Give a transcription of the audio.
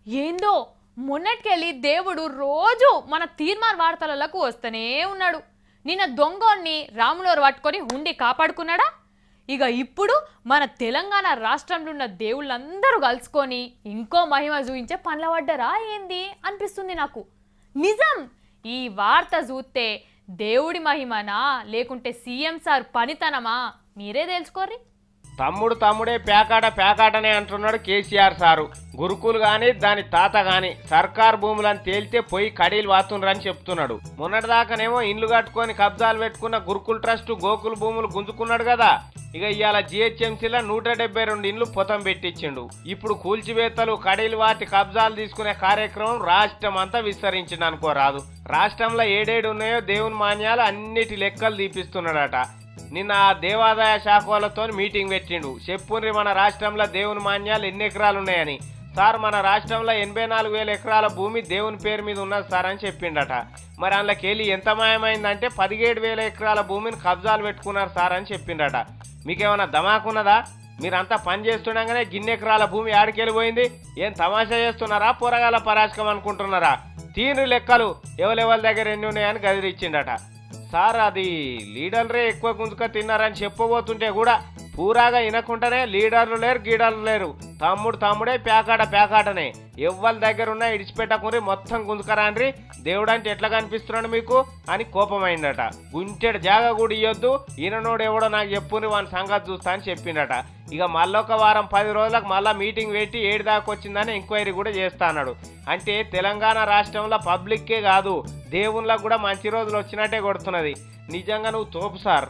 ఏందో మొన్నటికెళ్ళి దేవుడు రోజు మన తీర్మార్ వార్తలకు వస్తూనే ఉన్నాడు. నిన్న దొంగోన్ని రాములోరు పట్టుకొని హుండి కాపాడుకున్నాడా? ఇక ఇప్పుడు మన తెలంగాణ రాష్ట్రంలో ఉన్న దేవుళ్ళందరూ కలుసుకొని ఇంకో మహిమ చూపించే పనుల పడ్డరా ఏంది అనిపిస్తుంది నాకు. నిజం, ఈ వార్త చూస్తే దేవుడి మహిమనా లేకుంటే సీఎం సార్ పనితనమా మీరే తెలుసుకోర్రి. తమ్ముడే పేకాటనే అంటున్నాడు కేసీఆర్ సారు. గురుకులు గాని దాని తాత గాని సర్కార్ భూములని తేలితే పోయి కడీలు వాతుండ్రని చెప్తున్నాడు. మొన్నటిదాకానేమో ఇండ్లు కట్టుకొని కబ్జాలు పెట్టుకున్న గురుకుల్ ట్రస్ట్ గోకుల్ భూములు గుంజుకున్నాడు కదా. ఇక ఇవాళ జిహెచ్ఎంసీలో 172 ఇండ్లు పొతం పెట్టించిండు. ఇప్పుడు కూల్చివేత్తలు కడీలు వాటి కబ్జాలు తీసుకునే కార్యక్రమం రాష్ట్రం అంతా విస్తరించింది అనుకోరాదు. రాష్ట్రంలో ఏడేడు ఉన్నాయో దేవుని మాన్యాలు అన్నిటి లెక్కలు తీపిస్తున్నాడట. నిన్న దేవాదాయ శాఖ వాళ్ళతో మీటింగ్ పెట్టిండు. చెప్పుండ్రి మన రాష్ట్రంలో దేవుని మాన్యాలు ఎన్ని ఎకరాలు ఉన్నాయని. సార్ మన రాష్ట్రంలో 84,000 ఎకరాల భూమి దేవుని పేరు మీద ఉన్నది సార్ అని చెప్పిండట. మరి అందులోకి వెళ్ళి ఎంత మాయమైందంటే 17,000 ఎకరాల భూమిని కబ్జాలు పెట్టుకున్నారు సార్ అని చెప్పిండట. మీకేమైనా ధమాకున్నదా? మీరంతా పని చేస్తుండగానే గిన్నె ఎకరాల భూమి ఆడికెళ్ళిపోయింది. ఏం తమాషా చేస్తున్నారా? పోరగాల పరాశకం అనుకుంటున్నారా? తీను లెక్కలు ఎవరెవరి దగ్గర ఎన్ని ఉన్నాయని గదిరిచ్చిండట. సార్ అది లీడర్లే ఎక్కువ గుంజుక తిన్నారని చెప్పబోతుంటే కూడా పూరాగా వినకుండానే లీడర్లు లేరు గీడర్లు లేరు, తమ్ముడే పేకాటనే ఎవ్వరి దగ్గర ఉన్నా ఇడిచిపెట్టకుని మొత్తం గుంజుకరాండ్రి, దేవుడు అంటే ఎట్లా కనిపిస్తున్నాడు మీకు అని కోపమైందట. గుంటెడు జాగా కూడా ఇయ్యొద్దు, ఈయనోడు ఎవడో నాకు చెప్పుని వాని సంగతి చూస్తా అని చెప్పిండట. ఇక మళ్ళొక వారం 10 రోజులకు మళ్ళా మీటింగ్ పెట్టి 7 దాకా వచ్చిందని ఎంక్వైరీ కూడా చేస్తా అన్నాడు. అంటే తెలంగాణ రాష్ట్రంలో పబ్లిక్కే కాదు దేవుళ్ళకు కూడా మంచి రోజులు వచ్చినట్టే కొడుతున్నది. నిజంగా నువ్వు తోపు సార్.